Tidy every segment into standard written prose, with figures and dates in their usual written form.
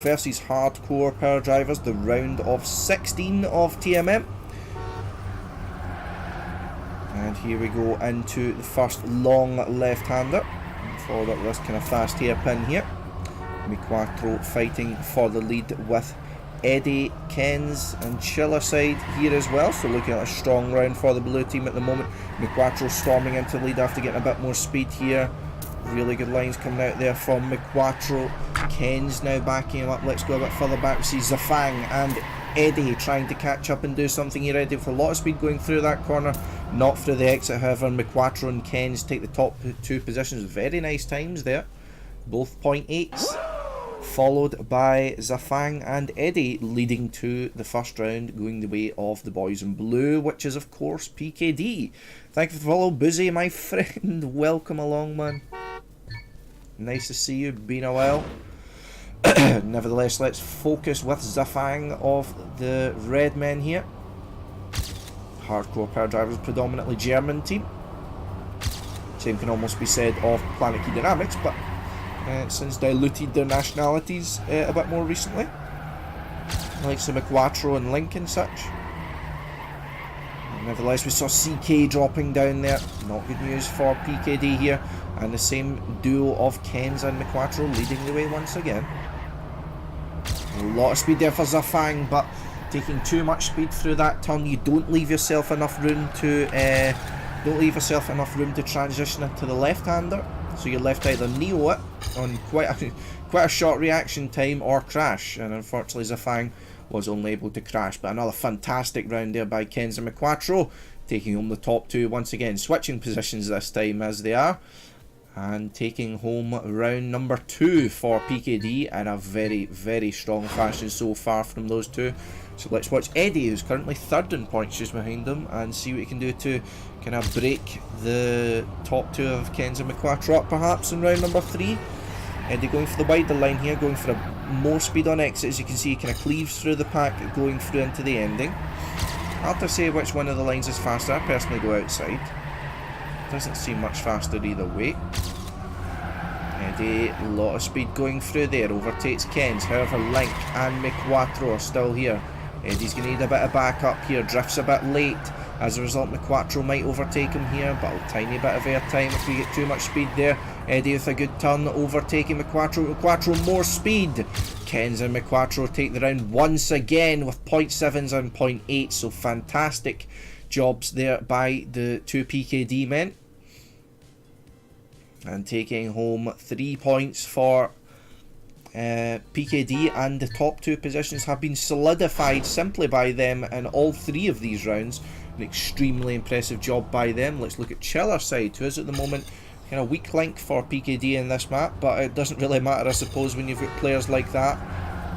versus hardcore power drivers, the round of 16 of TMM. And here we go into the first long left-hander. Followed up with this kind of fast hairpin here. McQuattro fighting for the lead with Eddie, Ken's and Chiller side here as well. So looking at a strong round for the blue team at the moment. McQuattro storming into the lead after getting a bit more speed here. Really good lines coming out there from McQuattro. Ken's now backing him up. Let's go a bit further back. We see Zafang and Eddie trying to catch up and do something here. Eddie with a lot of speed going through that corner. Not through the exit, however. McQuattro and Ken's take the top two positions. Very nice times there. Both 0.8s. Followed by Zafang and Eddie leading to the first round, going the way of the boys in blue, which is of course PKD. Thank you for the follow, Boozy, my friend. Welcome along, man. Nice to see you, been a while. Nevertheless, let's focus with Zafang of the red men here. Hardcore power drivers, predominantly German team. Same can almost be said of Planetkey Dynamics, but since diluted their nationalities a bit more recently. Like some McQuattro and Link and such. Nevertheless, we saw CK dropping down there. Not good news for PKD here. And the same duo of Ken's and McQuattro leading the way once again. A lot of speed there for Zafang, but taking too much speed through that turn, you don't leave yourself enough room to transition into the left-hander. So you're left either neo it on quite a short reaction time or crash, and unfortunately Zafang was only able to crash. But another fantastic round there by Ken's and McQuattro, taking home the top two once again, switching positions this time as they are, and taking home round number 2 for PKD in a very, very strong fashion so far from those two. So let's watch Eddie, who's currently third in points just behind him, and see what he can do to kind of break the top two of Ken's and McQuattro up perhaps in round number 3. Eddie going for the wider line here, going for more speed on exit. As you can see, he kind of cleaves through the pack, going through into the ending. Hard to say which one of the lines is faster. I personally go outside. Doesn't seem much faster either way. Eddie, a lot of speed going through there, overtakes Ken's. However, Link and McQuattro are still here. Eddie's going to need a bit of backup here, drifts a bit late. As a result, McQuattro might overtake him here, but a tiny bit of airtime if we get too much speed there. Eddie with a good turn, overtaking McQuattro. McQuattro more speed. Ken's and McQuattro take the round once again with 0.7s and 0.8s, so fantastic jobs there by the two PKD men. And taking home 3 points for PKD, and the top two positions have been solidified simply by them in all 3 of these rounds. An extremely impressive job by them. Let's look at Chiller side, who is at the moment kind of weak link for PKD in this map, but it doesn't really matter, I suppose, when you've got players like that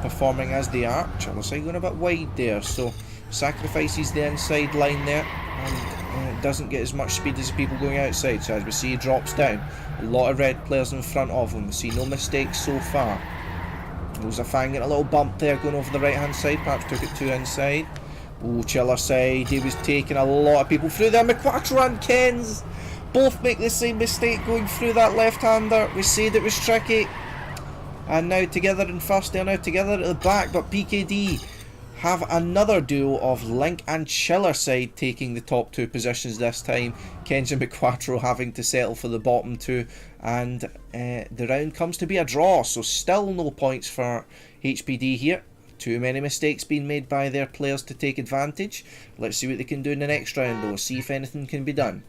performing as they are. Chiller side going a bit wide there, so sacrifices the inside line there, and doesn't get as much speed as the people going outside. So as we see, he drops down. A lot of red players in front of him. We see no mistakes so far. There's a Fang getting a little bump there going over the right hand side, perhaps took it too inside. Oh, Chiller side, he was taking a lot of people through there. McQuattro and Ken's both make the same mistake going through that left-hander. We said it was tricky. And now together in first, they're now together at the back, but PKD have another duo of Link and Chiller side taking the top 2 positions this time. Ken's and McQuattro having to settle for the bottom 2, and the round comes to be a draw, so still no points for HpD here. Too many mistakes being made by their players to take advantage. Let's see what they can do in the next round though, see if anything can be done.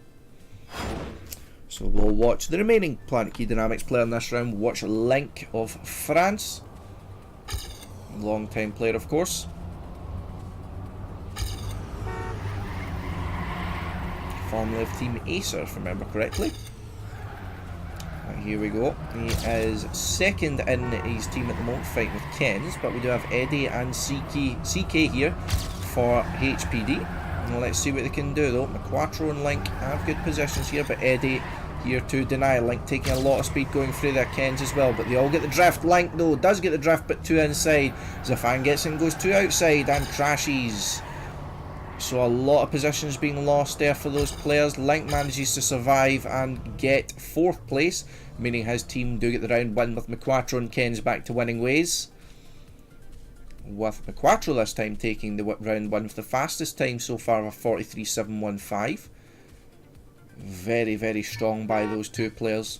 So we'll watch the remaining Planetkey Dynamics player in this round. We'll watch Link of France. Long time player, of course. Formerly of Team Acer, if I remember correctly. Here we go. He is second in his team at the moment, fighting with Ken's, but we do have Eddie and CK here for HpD. And let's see what they can do though. McQuattro and Link have good positions here, but Eddie here to deny. Link taking a lot of speed going through their Ken's as well, but they all get the drift. Link though does get the drift, but 2 inside. Zafang gets in, goes 2 outside and crashes. So a lot of positions being lost there for those players. Link manages to survive and get 4th place, meaning his team do get the round win with McQuattro and Ken's back to winning ways. with McQuattro this time taking the round one with the fastest time so far of 43.715. Very, very strong by those two players.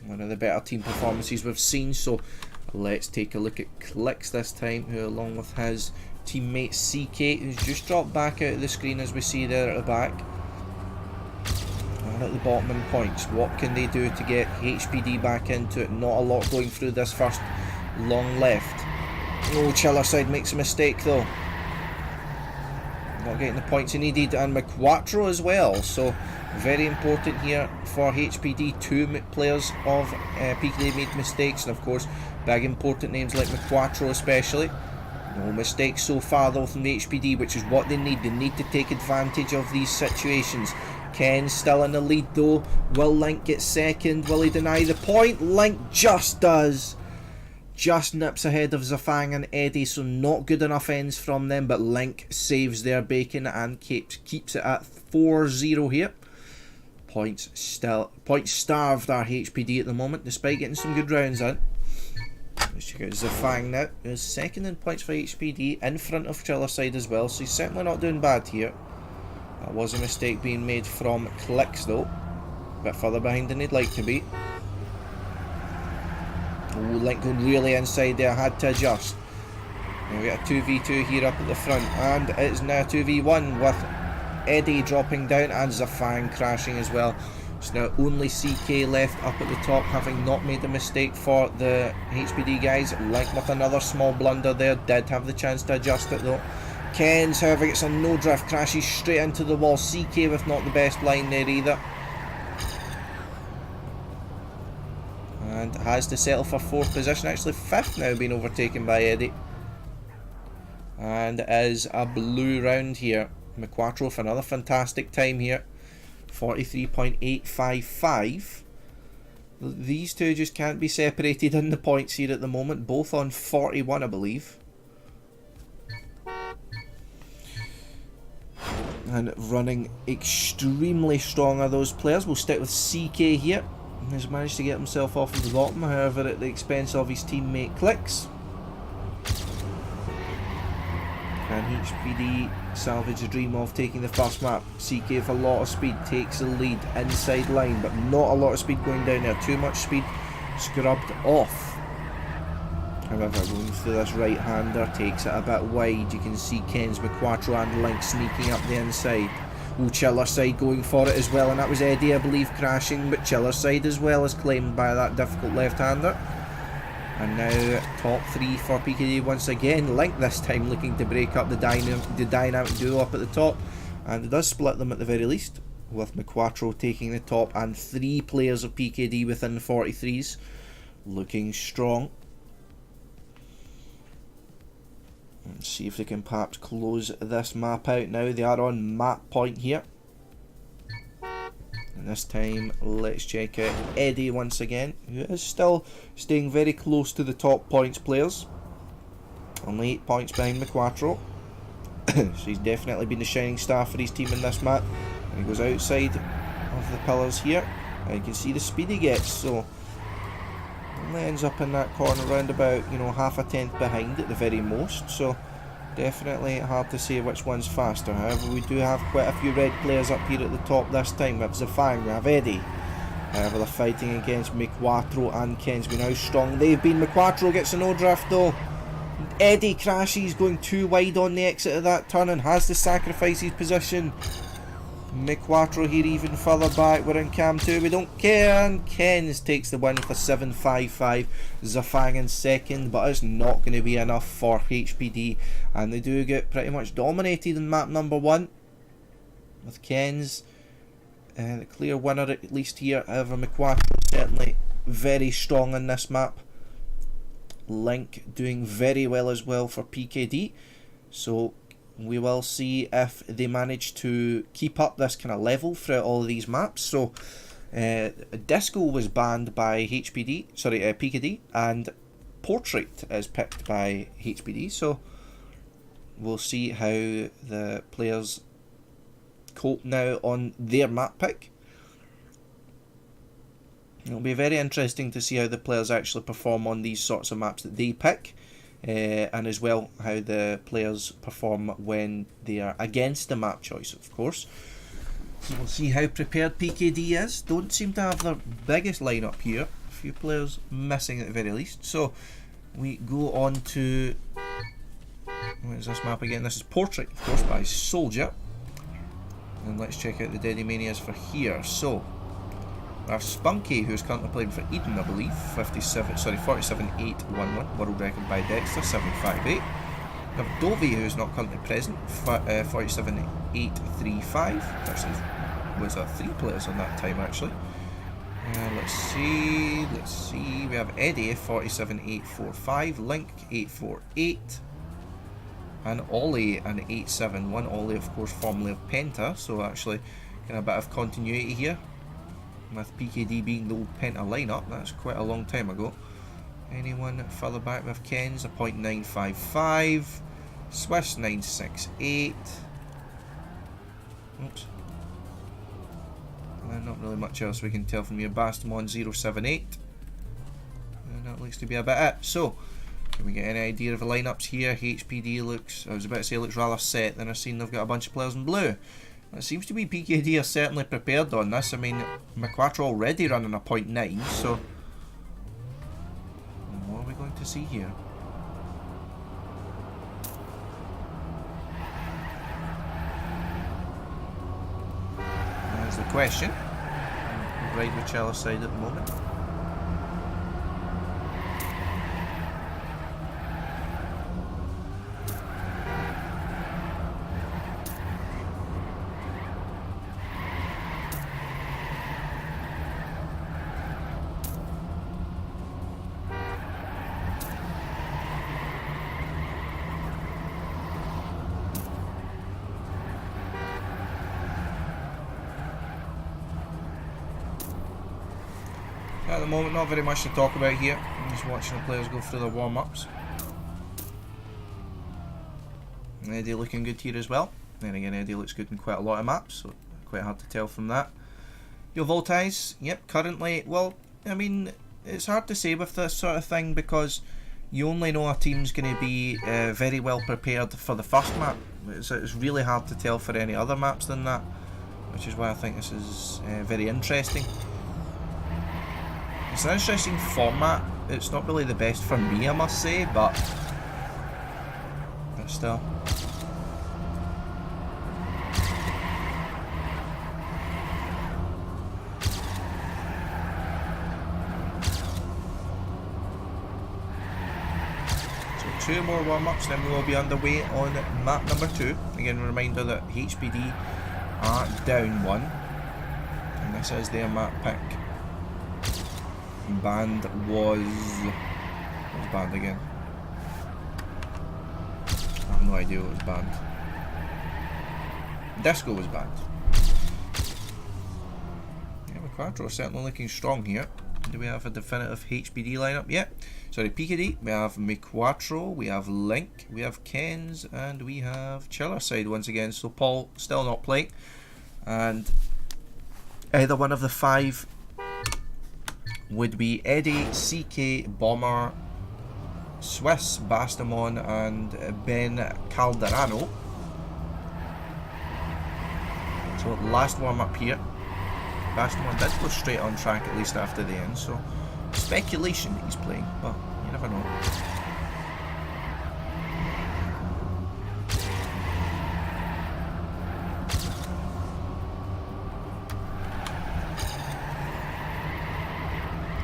One of the better team performances we've seen. So let's take a look at Clicks this time, who along with his teammate CK, who's just dropped back out of the screen as we see there at the back. And at the bottom in points, what can they do to get HpD back into it? Not a lot going through this first long left. Oh, Chillerside makes a mistake though. Not getting the points he needed, and McQuattro as well. So very important here for HpD. Two players of PKD made mistakes, and of course big important names like McQuattro especially. No mistakes so far though from the HpD, which is what they need. They need to take advantage of these situations. Ken's still in the lead though. Will Link get second? Will he deny the point? Link just does. Just nips ahead of Zafang and Eddie, so not good enough ends from them, but Link saves their bacon and keeps it at 4-0 here. Points starved our HpD at the moment, despite getting some good rounds in. Let's check out Zafang now, who's second in points for HpD, in front of Chillerside as well, so he's certainly not doing bad here. That was a mistake being made from Clicks though, a bit further behind than he'd like to be. Oh, Link going really inside there, had to adjust. Now we got a 2v2 here up at the front, and it's now 2v1 with Eddie dropping down and Zafang crashing as well. It's now only CK left up at the top, having not made a mistake for the HpD guys. Link with another small blunder there, did have the chance to adjust it though. Ken's, however, gets a no drift, crashes straight into the wall. CK with not the best line there either. And has to settle for 4th position, actually 5th now, being overtaken by Eddie. And is a blue round here. McQuattro for another fantastic time here. 43.855. These two just can't be separated in the points here at the moment, both on 41 I believe. And running extremely strong are those players. We'll stick with CK here. He's managed to get himself off of the bottom, however at the expense of his teammate Clicks. Can HpD salvage the dream of taking the first map? CK with a lot of speed takes the lead inside line, but not a lot of speed going down there. Too much speed scrubbed off. However, going through this right-hander takes it a bit wide. You can see Ken's, McQuattro and Link sneaking up the inside. Oh, Chillerside going for it as well, and that was Eddie I believe crashing, but Chillerside as well is claimed by that difficult left-hander. And now top 3 for PKD once again. Link this time looking to break up the dynamic duo up at the top, and it does split them at the very least, with McQuattro taking the top and 3 players of PKD within the 43s. Looking strong. Let's see if they can perhaps close this map out now. They are on map point here. And this time, let's check out Eddie once again, who is still staying very close to the top points players. Only 8 points behind McQuattro. So he's definitely been the shining star for his team in this map. And he goes outside of the pillars here, and you can see the speed he gets. So only ends up in that corner round about, you know, half a tenth behind at the very most. So definitely hard to say which one's faster. However, we do have quite a few red players up here at the top this time. We have Zafang, we have Eddie. However, they're fighting against McQuattro and Kensby. How strong they've been. McQuattro gets a no drift though. Eddie crashes, going too wide on the exit of that turn and has to sacrifice his position. McQuattro here even further back. We're in cam 2, we don't care, and Kens takes the win with a 7.55. Zafang in second, but it's not going to be enough for HpD, and they do get pretty much dominated in map number 1 with Kens the clear winner at least here. However, McQuattro certainly very strong in this map. Link doing very well as well for PKD, so we will see if they manage to keep up this kind of level throughout all of these maps. So Disco was banned by PKD, and Portrait is picked by HpD, so we'll see how the players cope now on their map pick. It'll be very interesting to see how the players actually perform on these sorts of maps that they pick. and as well how the players perform when they are against the map choice, of course. So we'll see how prepared PKD is. Don't seem to have their biggest lineup here. A few players missing at the very least. So we go on to, what is this map again? This is Portrait, of course, by Soldier. And let's check out the Dedimanias for here. So we have Spunky, who's currently playing for Eden, I believe. 47.811, world record by Dexter, 758. We have Dovey, who's not currently present, 47.835. Actually, was that 3 players on that time actually? Let's see. We have Eddie, 47.845, Link, 848, and Ollie, an 871. Ollie, of course, formerly of Penta, so actually kind of a bit of continuity here. With PKD being the old Penta lineup, that's quite a long time ago. Anyone further back? We have Ken's, a .955, Swiss 968. Oops. Not really much else we can tell from here. Bastamon 078. And that looks to be about it. So, can we get any idea of the lineups here? HpD looks, I was about to say, looks rather set. Then I've seen they've got a bunch of players in blue. It seems to be PKD are certainly prepared on this. I mean, McQuattro already running a .9, so what are we going to see here? That's the question. Right with Chella's side at the moment. At the moment, not very much to talk about here. I'm just watching the players go through their warm-ups. Eddie looking good here as well. Then again, Eddie looks good in quite a lot of maps, so quite hard to tell from that. Your Voltais, yep, currently, well, I mean, it's hard to say with this sort of thing because you only know a team's going to be very well prepared for the first map. It's really hard to tell for any other maps than that, which is why I think this is very interesting. It's an interesting format. It's not really the best for me, I must say, but still. So 2 more warm-ups, then we will be underway on map number 2. Again, a reminder that HpD are down 1, and this is their map pick. Banned was... what was banned again? I have no idea what was banned. Disco was banned. Yeah, McQuattro is certainly looking strong here. Do we have a definitive HpD lineup? Yeah. Sorry, PKD. We have McQuattro, we have Link, we have Ken's, and we have Chiller side once again. So Paul still not playing. And either one of the 5 would be Eddie, CK, Bomber, Swiss, Bastamon, and Ben Calderano. So last warm up here. Bastamon did go straight on track at least after the end, so speculation that he's playing, but you never know.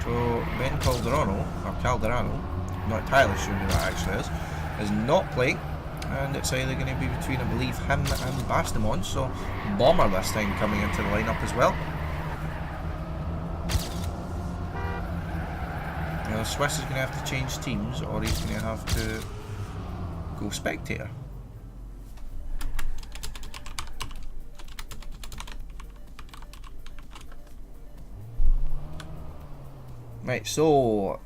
So Ben Calderano, not entirely sure who that actually is not playing, and it's either going to be between, I believe, him and Bastamon. So Bomber this time coming into the lineup as well. Now Swiss is going to have to change teams, or he's going to have to go spectator. Right, so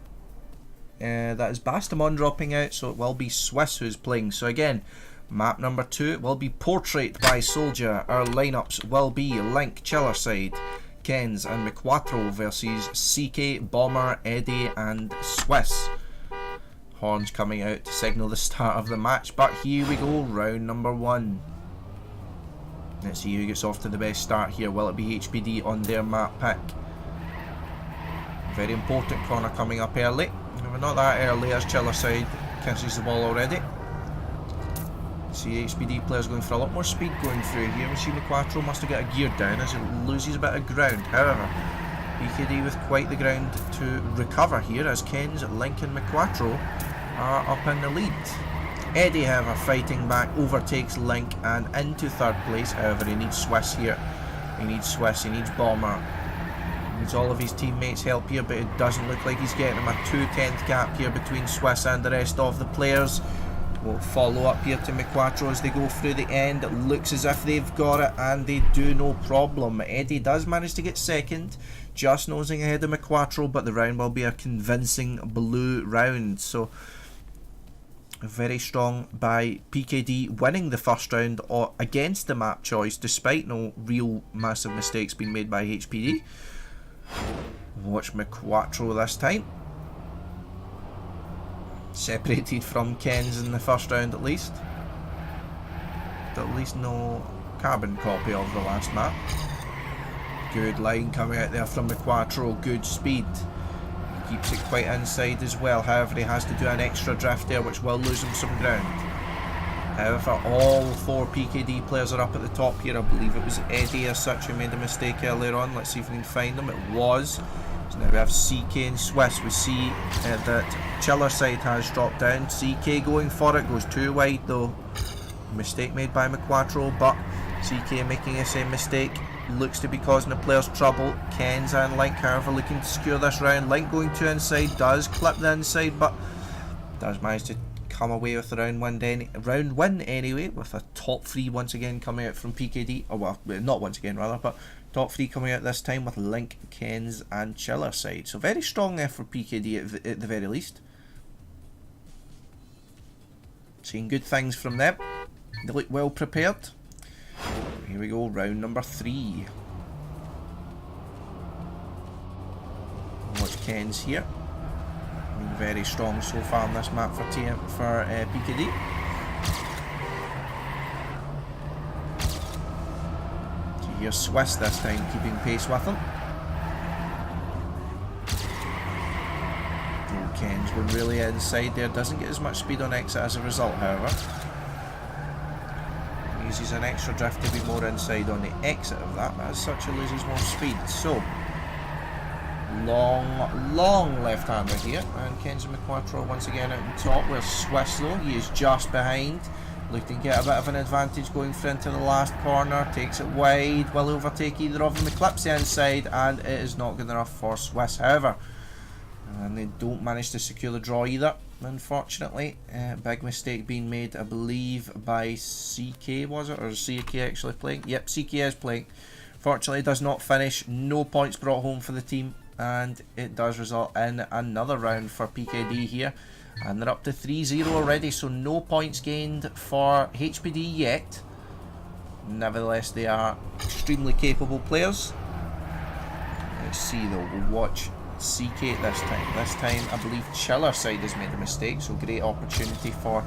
that is Bastamon dropping out, so it will be Swiss who's playing. So again, map number 2 will be Portrait by Soldier. Our lineups will be Link, Chiller side, Ken's and McQuattro versus CK, Bomber, Eddie and Swiss. Horns coming out to signal the start of the match, but here we go, round number 1. Let's see who gets off to the best start here. Will it be HpD on their map pick? Very important corner coming up early. Not that early as Chiller side catches the ball already. See HpD players going for a lot more speed going through here. We see McQuattro must have got a gear down as it loses a bit of ground. However, PKD with quite the ground to recover here as Ken's, Link and McQuattro are up in the lead. Eddie, however, fighting back, overtakes Link and into 3rd place. However, he needs Swiss here. He needs Swiss, he needs Bomber. He needs all of his teammates' help here, but it doesn't look like he's getting him. A 2/10 gap here between Swiss and the rest of the players. We'll follow up here to McQuattro as they go through the end. It looks as if they've got it, and they do, no problem. Eddie does manage to get 2nd, just nosing ahead of McQuattro, but the round will be a convincing blue round. So very strong by PKD, winning the first round against the map choice, despite no real massive mistakes being made by HpD. Watch McQuattro this time. Separated from Ken's in the first round at least. But at least no carbon copy of the last map. Good line coming out there from McQuattro, good speed. He keeps it quite inside as well, however he has to do an extra drift there which will lose him some ground. However, all 4 PKD players are up at the top here. I believe it was Eddie as such who made a mistake earlier on. Let's see if we can find them. It was. So now we have CK and Swiss. We see that Chiller side has dropped down. CK going for it, goes too wide though. Mistake made by McQuattro, but CK making the same mistake. Looks to be causing the players trouble. Ken's and Link, however, looking to secure this round. Link going too inside, does clip the inside, but does manage to come away with the round win anyway, with a top 3 once again coming out from PKD. Oh well, not once again rather, but top 3 coming out this time with Link, Ken's and Chiller side. So very strong there for PKD at the very least. Seeing good things from them. They look well prepared. Here we go, round number 3. Watch Ken's here. Very strong so far on this map for PKD. So here's Swiss this time, keeping pace with him. Oh, Ken's going really inside there, doesn't get as much speed on exit as a result, however. Uses an extra drift to be more inside on the exit of that, but as such he loses more speed. So long left-hander here, and Ken's and McQuattro once again out on top. Where's Swiss though? He is just behind, looking to get a bit of an advantage going through into the last corner. Takes it wide, will overtake either of them. He clips the inside, and it is not good enough for Swiss. However, and they don't manage to secure the draw either, unfortunately. Big mistake being made, I believe, by CK, was it? Or is CK actually playing? Yep, CK is playing. Fortunately, does not finish. No points brought home for the team, and it does result in another round for PKD here. And they're up to 3-0 already, so no points gained for HpD yet. Nevertheless, they are extremely capable players. Let's see though, we'll watch CK this time. This time, I believe Chiller side has made a mistake, so great opportunity for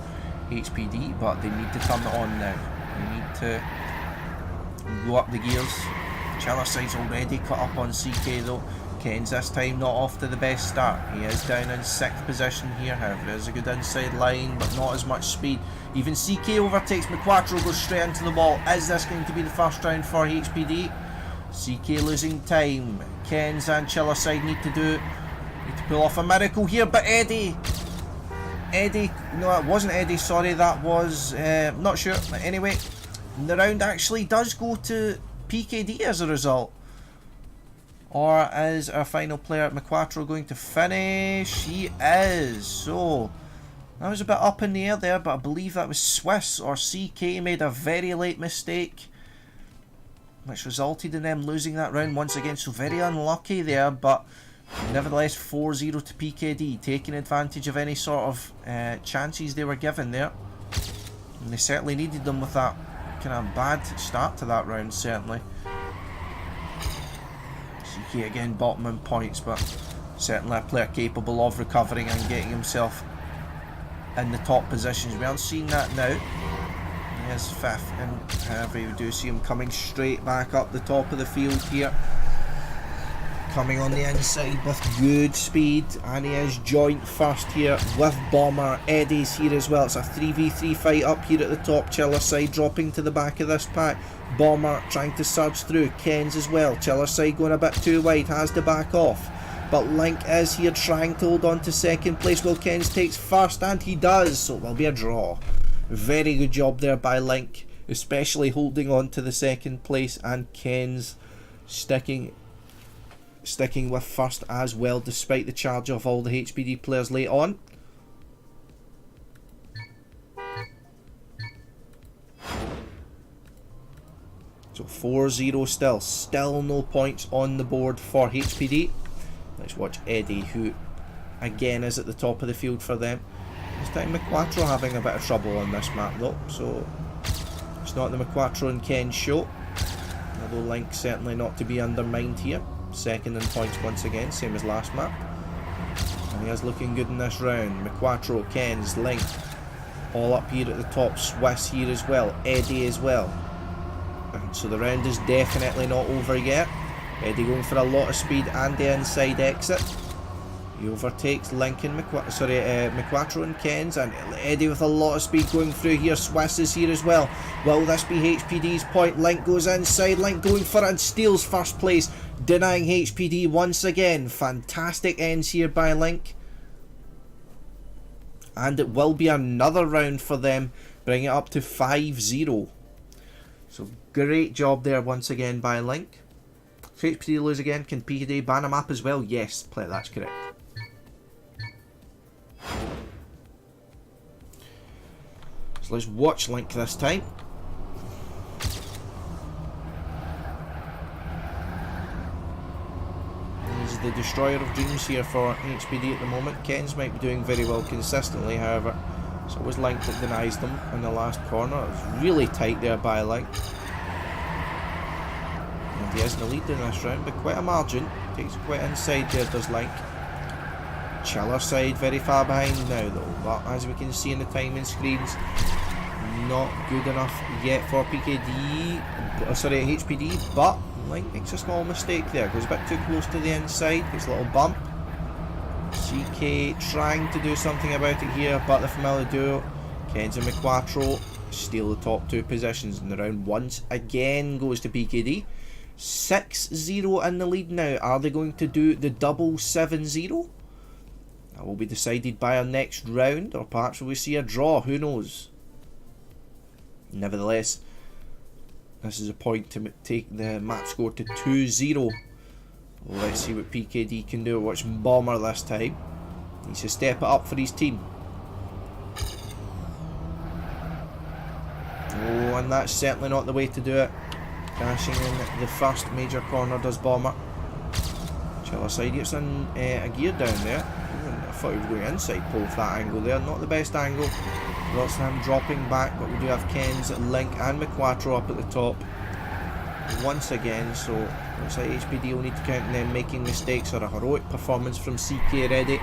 HpD, but they need to turn it on now. They need to go up the gears. Chiller side's already cut up on CK though. Ken's this time not off to the best start. He is down in 6th position here, however there's a good inside line, but not as much speed. Even CK overtakes McQuattro, goes straight into the wall. Is this going to be the first round for HpD? CK losing time. Ken's and Chiller side need to pull off a miracle here, but Eddie, no, it wasn't Eddie, sorry, that was, not sure, but anyway, the round actually does go to PKD as a result. Or is our final player, McQuattro, going to finish? He is. So that was a bit up in the air there, but I believe that was Swiss or CK made a very late mistake, which resulted in them losing that round once again. So very unlucky there, but nevertheless 4-0 to PKD, taking advantage of any sort of chances they were given there. And they certainly needed them with that kind of bad start to that round, certainly. CK again bottom in points, but certainly a player capable of recovering and getting himself in the top positions. We aren't seeing that now. He is 5th, and however we do see him coming straight back up the top of the field here. Coming on the inside with good speed, and he is joint first here with Bomber. Eddie's here as well. It's a 3v3 fight up here at the top. Chiller side dropping to the back of this pack. Bomber trying to surge through. Ken's as well. Chiller side going a bit too wide, has to back off. But Link is here trying to hold on to second place while Ken's takes first, and he does, so it will be a draw. Very good job there by Link, especially holding on to the second place, and Ken's sticking with first as well, despite the charge of all the HpD players late on. So 4-0 still no points on the board for HpD. Let's watch Eddie, who again is at the top of the field for them. This time McQuattro having a bit of trouble on this map though, so it's not the McQuattro and Ken show. Although Link certainly not to be undermined here. Second in points once again, same as last map. And he is looking good in this round. McQuattro, Ken's, Link, all up here at the top. Swiss here as well, Eddie as well. And so the round is definitely not over yet. Eddie going for a lot of speed and the inside exit. He overtakes Link and McQuattro and Ken's, and Eddie with a lot of speed going through here. Swiss is here as well. Will this be HpD's point? Link goes inside, Link going for it and steals first place, denying HpD once again. Fantastic ends here by Link. And it will be another round for them, bring it up to 5-0. So great job there once again by Link. If HpD lose again, can PKD ban a map as well? Yes, that's correct. So let's watch Link this time. He's the destroyer of dreams here for HpD at the moment. Ken's might be doing very well consistently, however. It's always Link that denies them in the last corner. It's really tight there by Link. And he is in the lead in this round, but quite a margin. Takes it quite inside there, does Link. Chiller side very far behind now though, but as we can see in the timing screens, not good enough yet for HpD, but Link makes a small mistake there, goes a bit too close to the inside, gets a little bump. CK trying to do something about it here, but the familiar duo, Ken's and McQuattro, steal the top two positions in the round once again, goes to PKD. 6-0 in the lead now. Are they going to do the double 7-0? That will be decided by our next round, or perhaps will we see a draw, who knows. Nevertheless, this is a point to take the map score to 2-0. Let's see what PKD can do. Watch Bomber this time. Needs to step it up for his team. Oh, and that's certainly not the way to do it. Crashing in the first major corner does Bomber. Chiller side gets in a gear down there. I thought he was going inside pole with that angle there. Not the best angle. Lots of him dropping back, but we do have Ken's, Link and McQuattro up at the top once again, so looks like HpD will need to count them making mistakes, or a heroic performance from CK ready.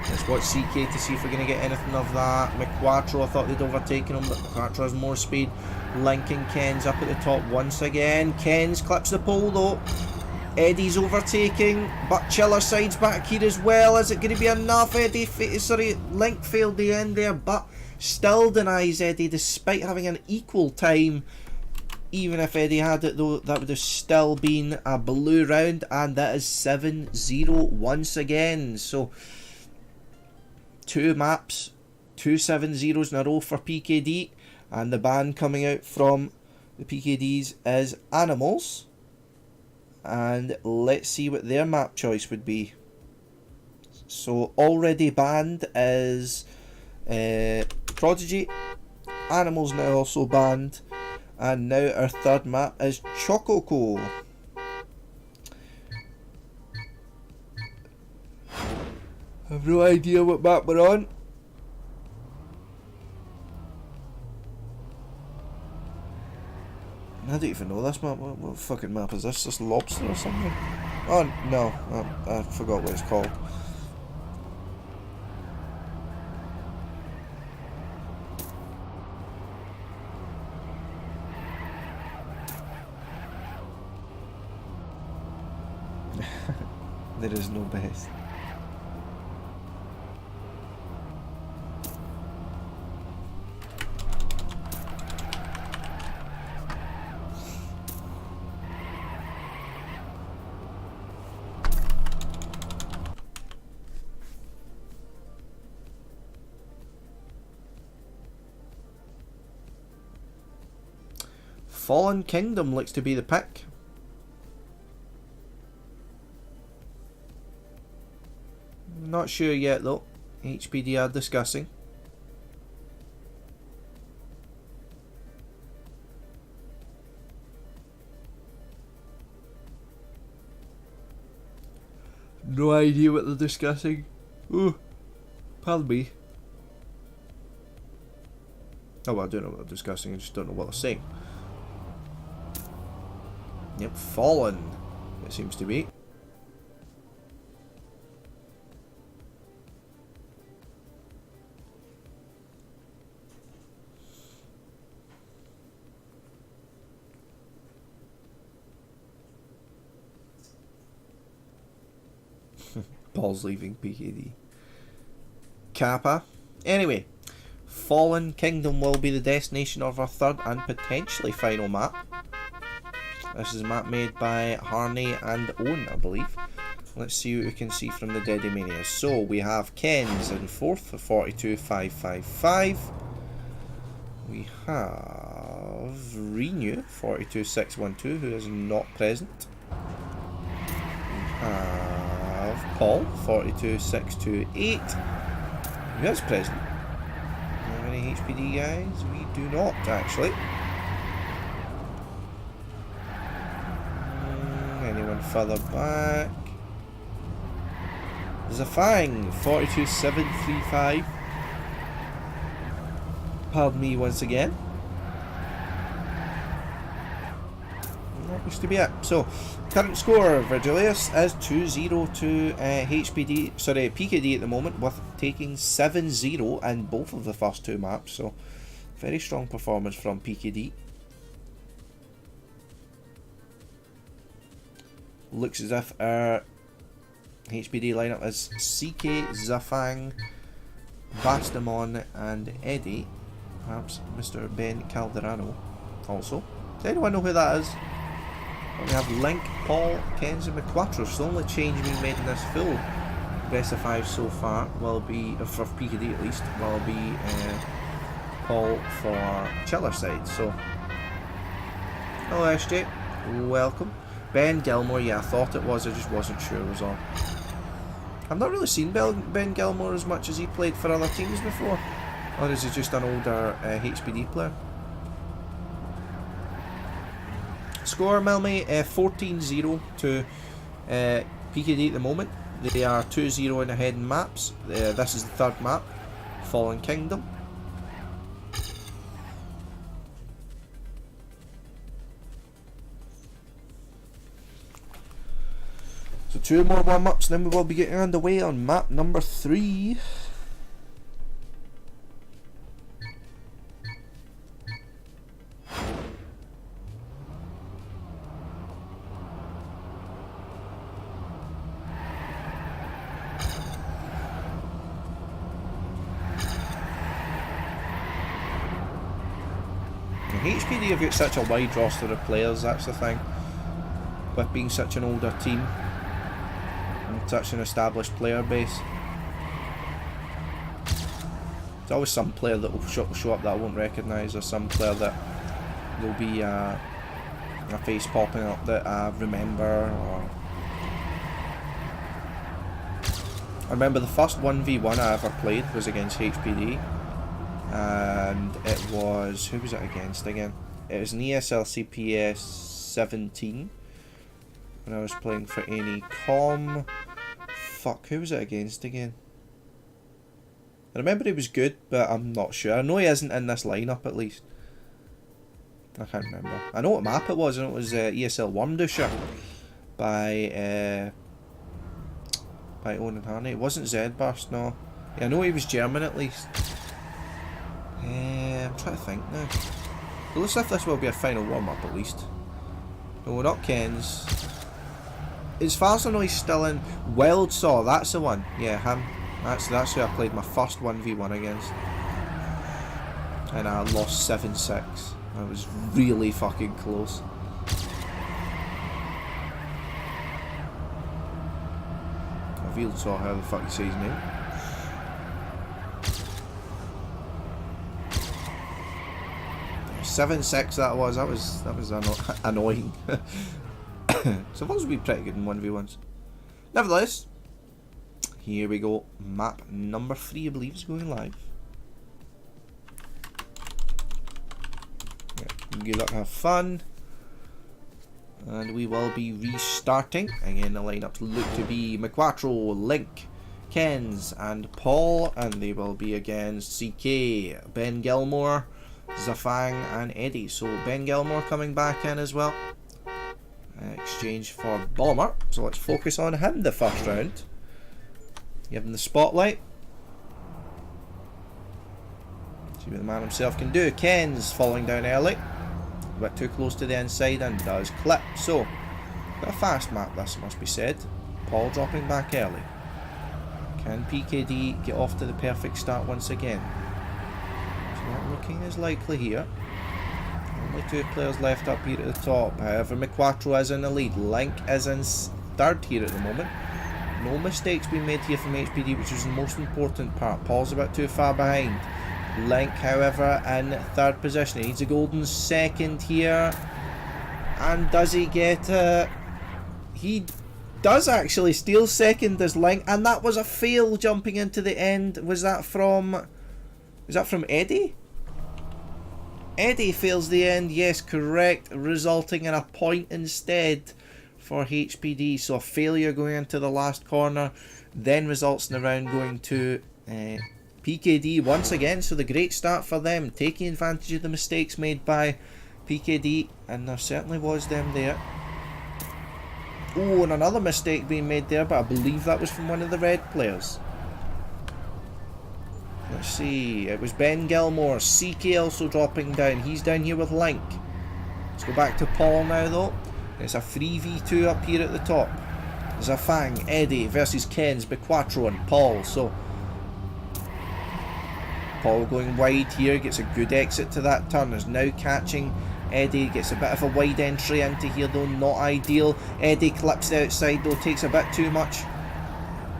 Let's watch CK to see if we're going to get anything of that. McQuattro, I thought they'd overtaken him, but McQuattro has more speed. Link and Ken's up at the top once again. Ken's clips the pole though. Eddie's overtaking, but Chiller side's back here as well. Is it going to be enough? Link failed the end there, but still denies Eddie despite having an equal time. Even if Eddie had it though, that would have still been a blue round, and that is 7-0 once again. So 2 maps, 2 7-0s in a row for PKD, and the ban coming out from the PKDs is Animals. And let's see what their map choice would be. So already banned is Prodigy. Animals now also banned. And now our third map is Chococo. I have no idea what map we're on. I don't even know this map. What fucking map is this? This Lobster or something? Oh no, I forgot what it's called. There is no best. Fallen Kingdom looks to be the pick. Not sure yet though. HpD are discussing. No idea what they're discussing. Oh, pardon me. Oh well, I don't know what they're discussing, I just don't know what they're saying. Yep, Fallen, it seems to be. Paul's leaving PKD. Kappa. Anyway, Fallen Kingdom will be the destination of our third and potentially final map. This is a map made by Harney and Owen, I believe. Let's see what we can see from the Dedimanias. So we have Ken's in 4th for 42.555. We have Renew 42.612, who is not present. We have Paul 42.628, who is present. Do we have any HpD guys? We do not actually. Anyone further back? Zafang 42.735. Pardon me once again. That used to be it. So, current score, Virgilius is 2-0 to HpD, sorry, PKD at the moment, with taking 7-0 in both of the first two maps. So, very strong performance from PKD. Looks as if our HpD lineup is CK, Zafang, Bastamon, and Eddie. Perhaps Mr. Ben Calderano also. Does anyone know who that is? We have Link, Paul, Kenz, and McQuattro. So the only change we made in this full best of 5 so far will be, for PKD at least, will be Paul for Chiller side. So, hello SJ, welcome. Ben Gilmore, yeah, I thought it was, I just wasn't sure was all. I've not really seen Ben Gilmore as much as he played for other teams before. Or is he just an older HpD player? Score, Milmy, 14-0 to PKD at the moment. They are 2-0 in ahead in maps. This is the third map, Fallen Kingdom. So 2 more warm-ups, then we will be getting underway on map number 3. HpD have got such a wide roster of players, that's the thing. With being such an older team and such an established player base. There's always some player that will show up that I won't recognise, or some player that there'll be a face popping up that I remember. Or I remember the first 1v1 I ever played was against HpD. And it was, who was it against again? It was an ESL CPS 17 when I was playing for any com. Fuck, who was it against again? I remember he was good, but I'm not sure. I know he isn't in this lineup at least. I can't remember. I know what map it was, and it was ESL Wormdusher by Owen and Harney. It wasn't Zedburst, no. Yeah, I know he was German at least. I'm trying to think now. It looks like this will be a final warm-up at least. No, not Ken's. as far as I know, he's still in. Wild Saw, that's the one. Yeah, him. That's who I played my first 1v1 against. And I lost 7-6. I was really fucking close. Wild Saw, how the fuck you say his name? 7-6 that was annoying. Supposed to be pretty good in 1v1s. Nevertheless, here we go. Map number 3, I believe, is going live. Yeah, good luck, have fun. And we will be restarting. Again, the lineups look to be McQuattro, Link, Kens, and Paul. And they will be against CK, Ben Gilmore, Zafang, and Eddie. So Ben Gilmore coming back in as well. Exchange for Bomber. So let's focus on him the first round. Give him the spotlight. See what the man himself can do. Ken's falling down early. A bit too close to the inside and does clip. So, a fast map, this must be said. Paul dropping back early. Can PKD get off to the perfect start once again? It's not looking as likely here. Only 2 players left up here at the top. However, McQuattro is in the lead. Link is in 3rd here at the moment. No mistakes being made here from HpD, which is the most important part. Paul's about too far behind. Link, however, in 3rd position. He needs a golden 2nd here. And does he get he does actually steal 2nd as Link, and that was a fail jumping into the end. Was that from Eddie? Eddie fails the end, yes, correct, resulting in a point instead for HpD. So a failure going into the last corner, then results in the round going to PKD once again. So the great start for them, taking advantage of the mistakes made by PKD, and there certainly was them there. Oh, and another mistake being made there, but I believe that was from one of the red players. Let's see, it was Ben Gilmore. CK also dropping down. He's down here with Link. Let's go back to Paul now though. It's a 3v2 up here at the top. Zafang, Eddie versus Kens, McQuattro and Paul. So Paul going wide here, gets a good exit to that turn. Is now catching Eddie, gets a bit of a wide entry into here though, not ideal. Eddie clips the outside though, takes a bit too much.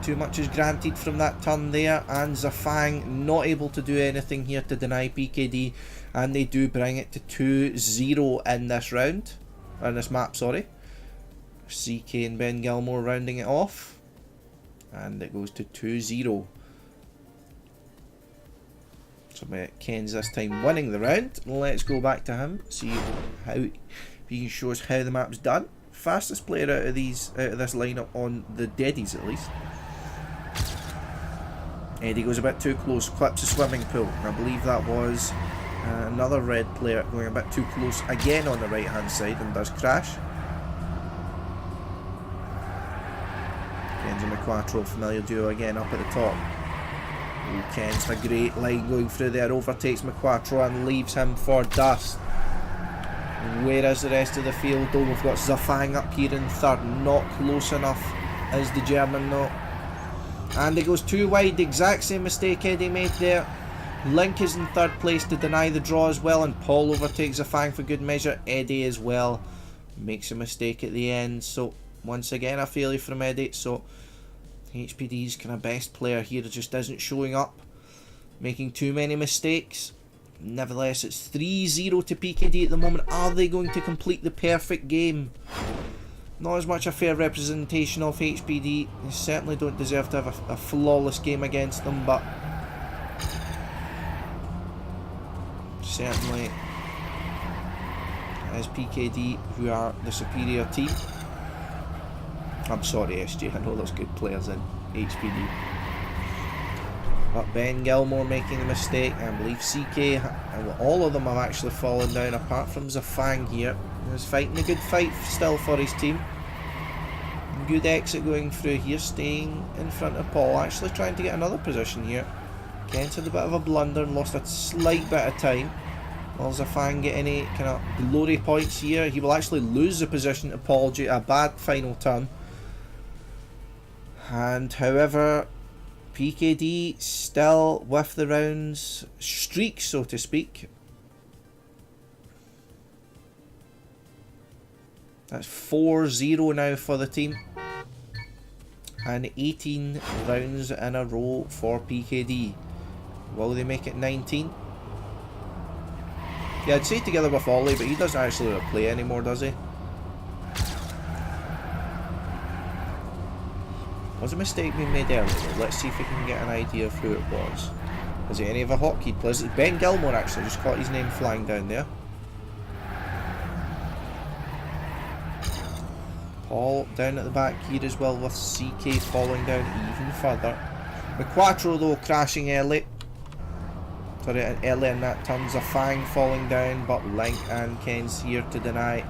Too much is granted from that turn there, and Zafang not able to do anything here to deny PKD, and they do bring it to 2-0 in this round, in this map, sorry. CK and Ben Gilmore rounding it off, and it goes to 2-0. So Ken's this time winning the round. Let's go back to him, see how he can show us how the map's done. Fastest player out of this lineup on the deadies at least. Eddie goes a bit too close, clips a swimming pool, and I believe that was another red player going a bit too close again on the right hand side and does crash. Ken's and McQuattro, familiar duo again up at the top. Oh, Ken's a great line going through there, overtakes McQuattro and leaves him for dust. Where is the rest of the field though? We've got Zafang up here in 3rd, not close enough as the German though. And it goes too wide, the exact same mistake Eddie made there. Link is in 3rd place to deny the draw as well, and Paul overtakes Zafang for good measure. Eddie as well makes a mistake at the end, so once again a failure from Eddie. So HpD's kind of best player here just isn't showing up, making too many mistakes. Nevertheless, it's 3-0 to PKD at the moment. Are they going to complete the perfect game? Not as much a fair representation of HpD. They certainly don't deserve to have a flawless game against them, but certainly as PKD, who are the superior team. I'm sorry SG, I know there's good players in HpD. But Ben Gilmore making a mistake, I believe CK, and all of them have actually fallen down apart from Zafang here. He's fighting a good fight still for his team. Good exit going through here, staying in front of Paul, actually trying to get another position here. Kent had a bit of a blunder and lost a slight bit of time. Will Zafang get any kind of glory points here? He will actually lose the position to Paul due to a bad final turn. And however, PKD still with the rounds streak, so to speak. That's 4-0 now for the team. And 18 rounds in a row for PKD. Will they make it 19? Yeah, I'd say together with Ollie, but he doesn't actually play anymore, does he? Was a mistake being made earlier? Let's see if we can get an idea of who it was. Was it any of the hotkey players? Ben Gilmore actually, just caught his name flying down there. Paul down at the back here as well, with CK falling down even further. McQuattro though crashing early. Sorry, early in that turn. Zafang falling down, but Link and Ken's here to deny.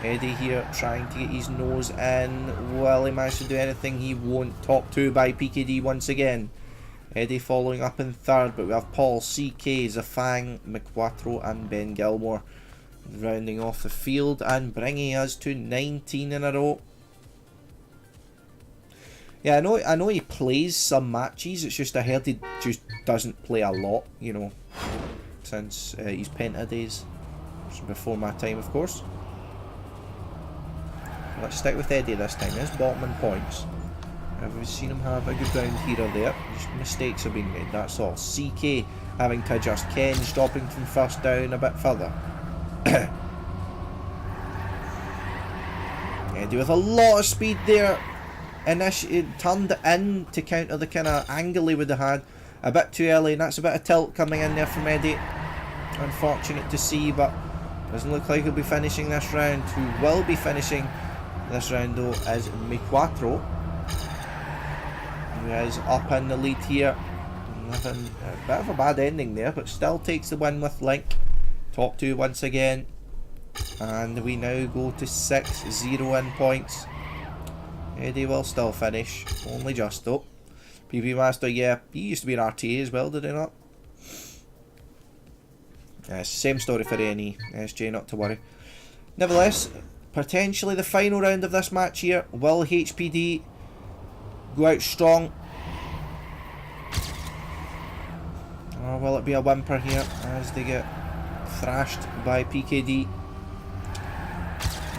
Eddie here trying to get his nose in. Will he manage to do anything? He won't. Top 2 by PKD once again. Eddie following up in third, but we have Paul, CK, Zafang, McQuattro and Ben Gilmore rounding off the field and bringing us to 19 in a row. Yeah, I know he plays some matches. It's just I heard he just doesn't play a lot, you know, since his Penta days, before my time, of course. Let's stick with Eddie this time. There's bottom in points. I've seen him have a good round here or there. Just mistakes have been made, that's all. CK having to adjust. Ken stopping from first down a bit further. Eddie with a lot of speed there. It turned in to counter the kind of angle he would have had a bit too early, and that's a bit of tilt coming in there from Eddie. Unfortunate to see, but doesn't look like he'll be finishing this round. Who will be finishing this round though is McQuattro, who is up in the lead here. Nothing, a bit of a bad ending there, but still takes the win with Link. Top 2 once again, and we now go to 6-0 in points. Eddie will still finish, only just though. PP Master, yeah, he used to be an RTA as well, did he not? Same story for any SJ, not to worry. Nevertheless, potentially the final round of this match here. Will HpD go out strong? Or will it be a whimper here as they get thrashed by PKD?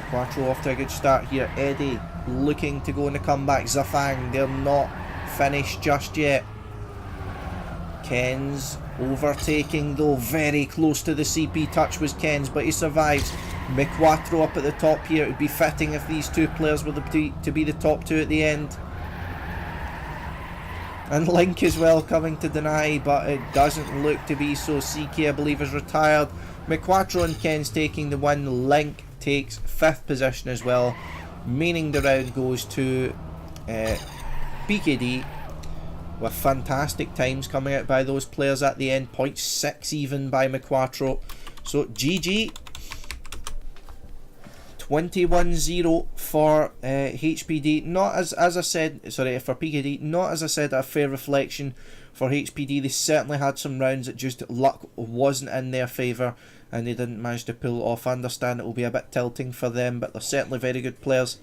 Quattro off to a good start here. Eddie looking to go in the comeback. Zafang, they're not finished just yet. Ken's overtaking though, very close to the CP touch was Ken's, but he survives. McQuattro up at the top here. It would be fitting if these two players were to be the top 2 at the end. And Link as well coming to deny, but it doesn't look to be so. CK, I believe, is retired. McQuattro and Ken's taking the win. Link takes 5th position as well, meaning the round goes to PKD, with fantastic times coming out by those players at the end. 0.6 even by McQuattro. So GG. 21-0 for HpD. Not as I said, sorry, for PKD. Not as I said, a fair reflection for HpD. They certainly had some rounds that just luck wasn't in their favour, and they didn't manage to pull it off. I understand it will be a bit tilting for them, but they're certainly very good players.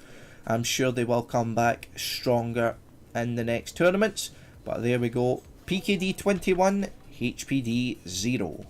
I'm sure they will come back stronger in the next tournaments. But there we go. PKD 21, HpD 0.